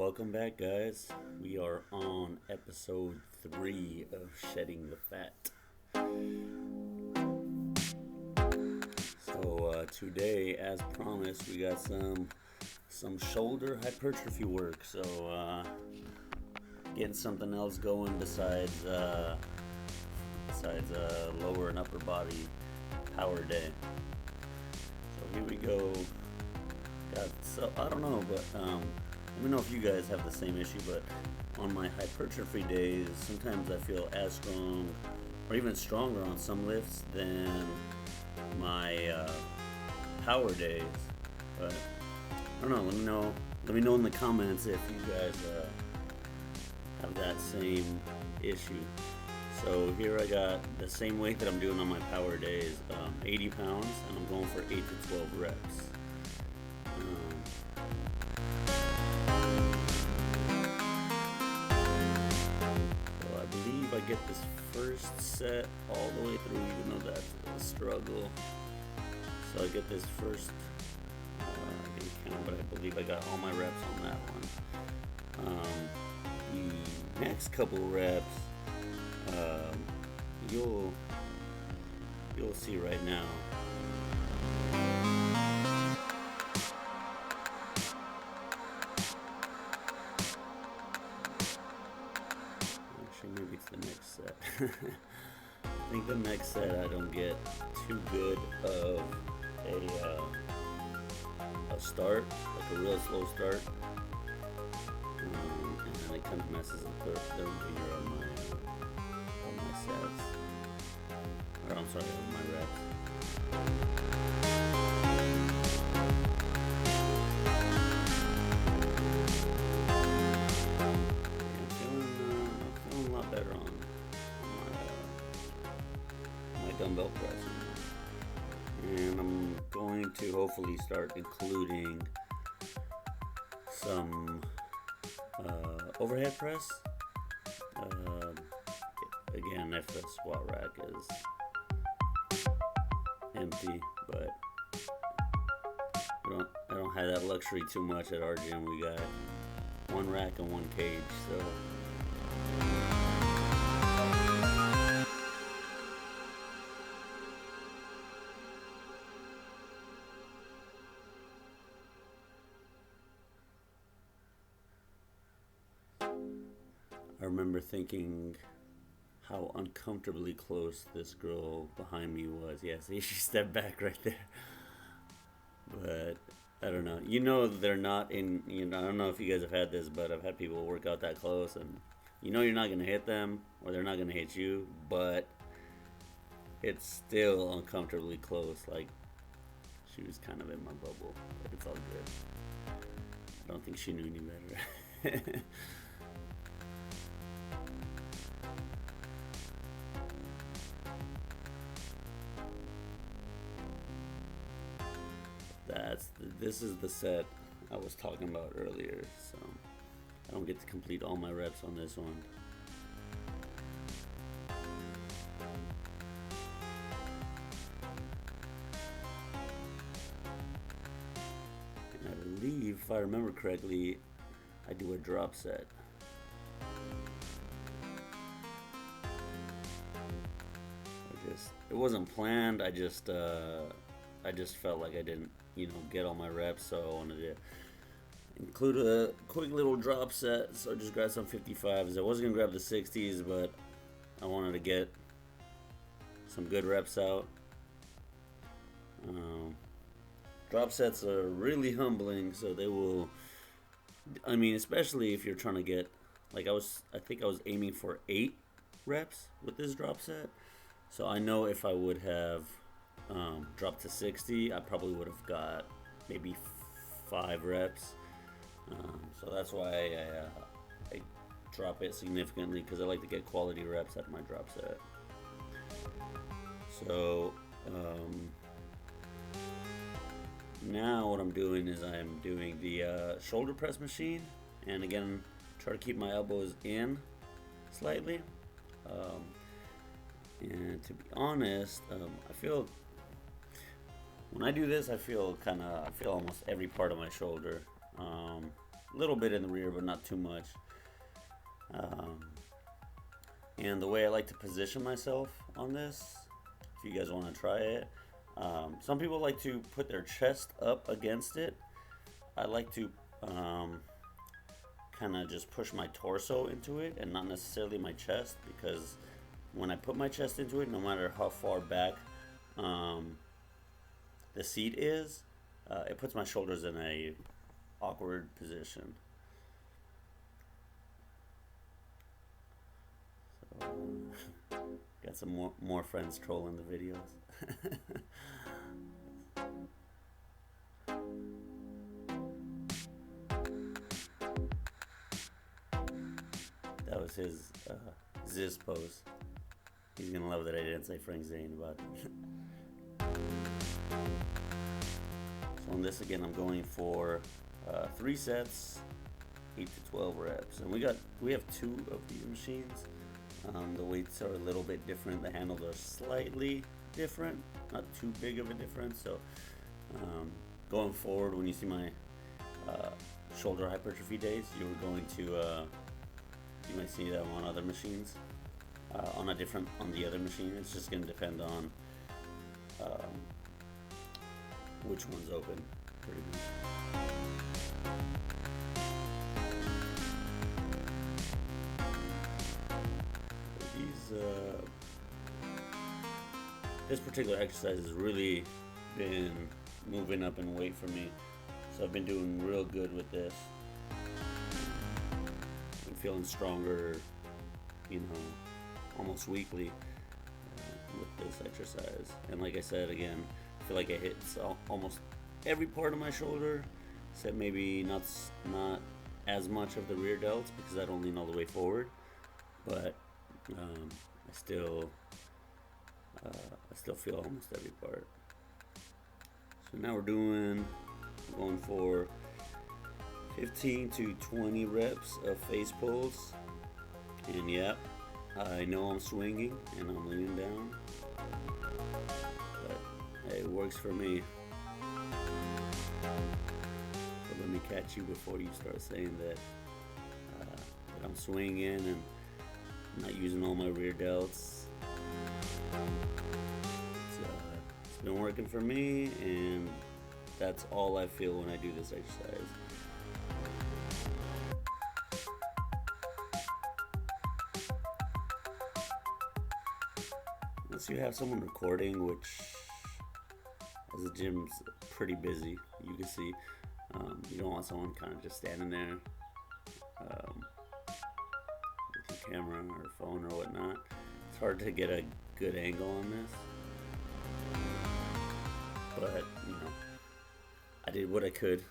Welcome back, guys. We are on episode 3 of Shedding the Fat. So today, as promised, we got some shoulder hypertrophy work. So getting something else going besides lower and upper body power day. So here we go. I don't know, but let me know if you guys have the same issue, but on my hypertrophy days, sometimes I feel as strong or even stronger on some lifts than my power days. But I don't know. Let me know in the comments if you guys have that same issue. So here I got the same weight that I'm doing on my power days, 80 pounds, and I'm going for 8 to 12 reps. I get this first set all the way through, even though that's a struggle. So I get this first, I didn't count, but I believe I got all my reps on that one. The next couple reps, you'll see right now. Maybe it's the next set. I think the next set I don't get too good of a start, like a real slow start, and then it kind of messes up the figure on my sets, or I'm sorry, on my reps. Better on my dumbbell press, and I'm going to hopefully start including some overhead press. Again, if the squat rack is empty, but I don't have that luxury too much at our gym. We got one rack and one cage, so. I remember thinking how uncomfortably close this girl behind me was. Yeah, see, she stepped back right there. But I don't know. They're not in. I don't know if you guys have had this, but I've had people work out that close, and you're not gonna hit them, or they're not gonna hit you, but it's still uncomfortably close. Like she was kind of in my bubble, but it's all good. I don't think she knew any better. This is the set I was talking about earlier, so I don't get to complete all my reps on this one. And I believe, if I remember correctly, I do a drop set. It wasn't planned. I just felt like I didn't, get all my reps, so I wanted to include a quick little drop set. So I just grabbed some 55s. I wasn't gonna grab the 60s, but I wanted to get some good reps out. Drop sets are really humbling, so they will. Especially if you're trying to get, I think I was aiming for 8 reps with this drop set. So I know if I would have dropped to 60, I probably would have got maybe 5 reps. So that's why I drop it significantly, because I like to get quality reps at my drop set. So now what I'm doing is I'm doing the shoulder press machine, and again, try to keep my elbows in slightly. And to be honest, I feel when I do this, I feel almost every part of my shoulder. A little bit in the rear, but not too much. And the way I like to position myself on this, if you guys want to try it, some people like to put their chest up against it. I like to kind of just push my torso into it and not necessarily my chest, because when I put my chest into it, no matter how far back the seat is, it puts my shoulders in a awkward position. So, got some more friends trolling the videos. That was his Ziz pose. He's gonna love that I didn't say Frank Zane about it. So on this again, I'm going for 3 sets, 8 to 12 reps, and we have 2 of these machines. The weights are a little bit different. The handles are slightly different, not too big of a difference. So going forward, when you see my shoulder hypertrophy days, you're going to you might see them on other machines. On the other machine, it's just going to depend on which one's open, pretty much. This particular exercise has really been moving up in weight for me, so I've been doing real good with this. I'm feeling stronger, almost weekly with this exercise. And like I said, again, I feel like it hits almost every part of my shoulder, except maybe not as much of the rear delts, because I don't lean all the way forward. But I still feel almost every part. So now we're going for 15 to 20 reps of face pulls. And yeah, I know I'm swinging and I'm leaning down, but it works for me. So let me catch you before you start saying that I'm swinging and not using all my rear delts. It's been working for me, and that's all I feel when I do this exercise. Unless you have someone recording, which as the gym's pretty busy, you can see, you don't want someone kind of just standing there with your camera or phone or whatnot. It's hard to get a good angle on this, but I did what I could,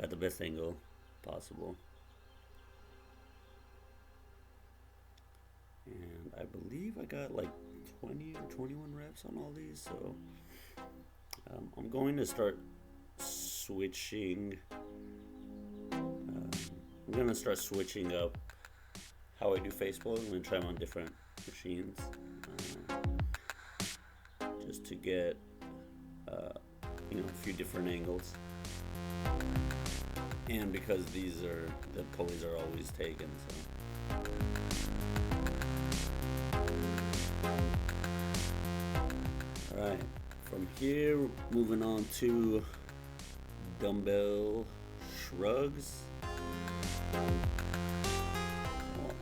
got the best angle possible. And I believe I got like 20 or 21 reps on all these, so I'm going to start switching. I'm going to start switching up how I do face pulls. I'm going to try them on different machines, just to get a few different angles. And because the pulleys are always taken, so. Alright, from here, moving on to dumbbell shrugs.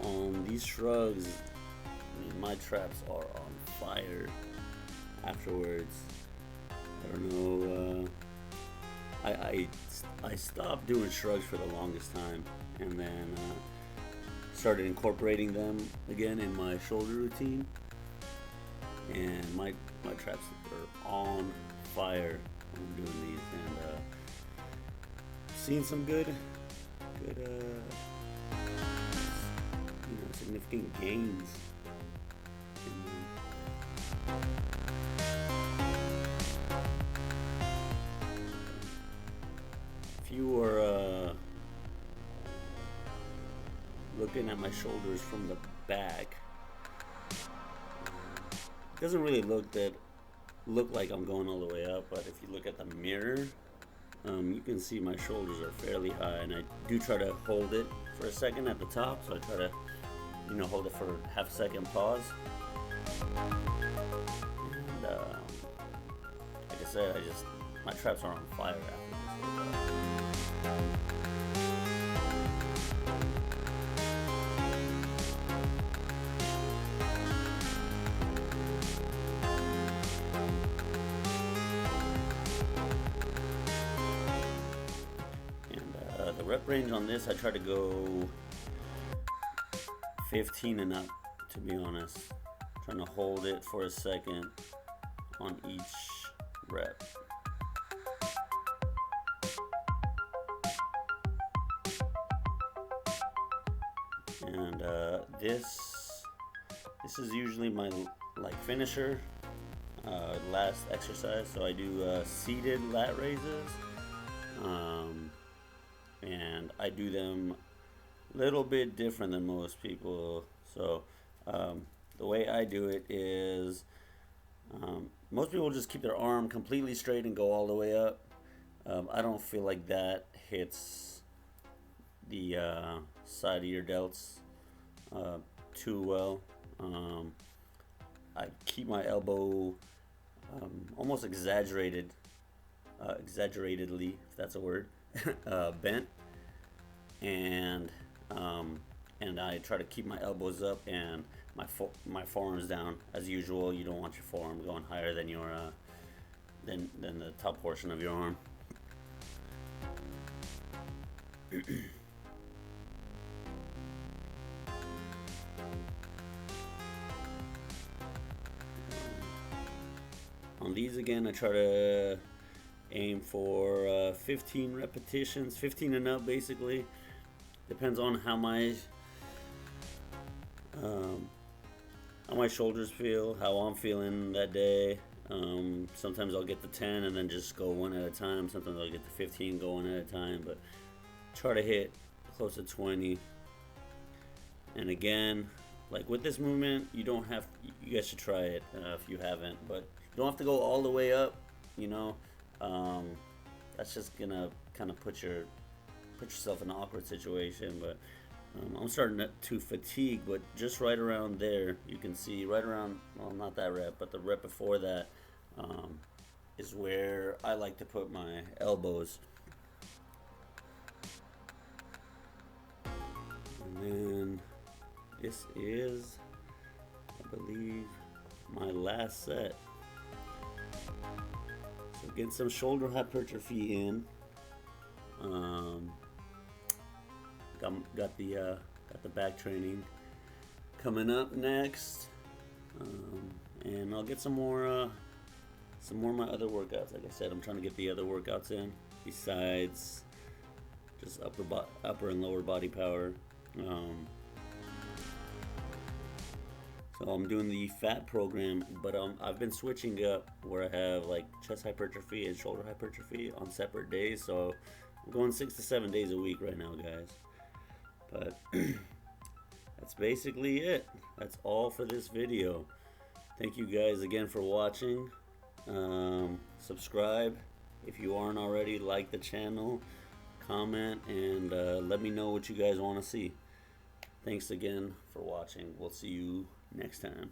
On these shrugs, my traps are on fire afterwards. I don't know, I stopped doing shrugs for the longest time, and then started incorporating them again in my shoulder routine, and my traps are on fire when I'm doing these, and seeing some good significant gains in them. If you are looking at my shoulders from the back, it doesn't really look like I'm going all the way up, but if you look at the mirror, you can see my shoulders are fairly high, and I do try to hold it for a second at the top. So I try to, hold it for half a second, pause. And like I said, my traps are on fire after this. The rep range on this, I try to go 15 and up, to be honest. Trying to hold it for a second on each rep. And this is usually my finisher, last exercise. So I do seated lat raises. And I do them a little bit different than most people. So the way I do it is, most people just keep their arm completely straight and go all the way up. I don't feel like that hits the side of your delts too well. I keep my elbow almost exaggeratedly, if that's a word, bent, and I try to keep my elbows up and my forearms down as usual. You don't want your forearm going higher than your than the top portion of your arm. On these again, I try to aim for 15 repetitions, 15 and up basically. Depends on how my shoulders feel, how I'm feeling that day. Sometimes I'll get to 10 and then just go one at a time. Sometimes I'll get to 15, go one at a time, but try to hit close to 20. And again, like with this movement, you guys should try it if you haven't, but you don't have to go all the way up, that's just gonna kind of put yourself in an awkward situation. But I'm starting to fatigue, but just right around there, you can see right around, well, not that rep, but the rep before that is where I like to put my elbows. And then this is, I believe, my last set. So get some shoulder hypertrophy in. Got the back training coming up next, and I'll get some more of my other workouts. Like I said, I'm trying to get the other workouts in besides just upper and lower body power. So I'm doing the Phat program, but I've been switching up where I have like chest hypertrophy and shoulder hypertrophy on separate days. So I'm going 6 to 7 days a week right now, guys. But that's basically it. That's all for this video. Thank you guys again for watching. Subscribe if you aren't already. Like the channel, comment, and let me know what you guys want to see. Thanks again for watching. We'll see you next time.